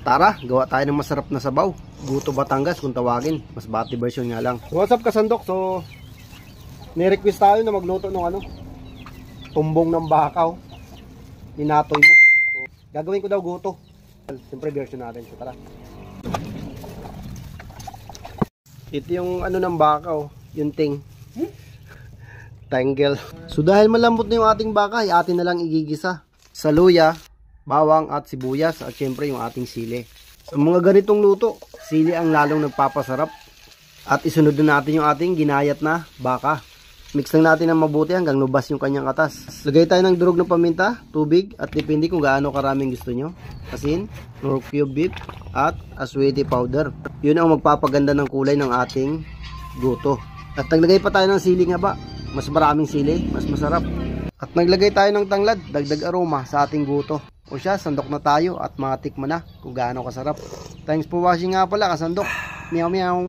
Tara, gawa tayo ng masarap na sabaw. Guto Batangas kung tawagin. Mas bati version nga lang. What's up kasandok? So, ni-request tayo na magluto ng tumbong ng bakaw. Ninatoy mo. So, gagawin ko daw guto. Siyempre version natin. So, tara. Ito yung ng bakaw. Yung ting. Tangle. So, dahil malambot na yung ating baka, atin na lang igigisa. Saluya, bawang at sibuyas at syempre yung ating sili. Sa mga ganitong luto, sili ang lalong nagpapasarap. At isunod na natin yung ating ginayat na baka. Mix lang natin ng mabuti hanggang lubas yung kanyang katas. Lagay tayo ng durog ng paminta, tubig at depende kung gaano karaming gusto nyo. Asin, nor cube beef at aswete powder. Yun ang magpapaganda ng kulay ng ating guto. At naglagay pa tayo ng sili nga ba? Mas maraming sili, mas masarap. At naglagay tayo ng tanglad, dagdag aroma sa ating guto. O siya, sandok na tayo at matikman na kung gaano kasarap. Thanks for watching nga pala kasandok. Meow meow.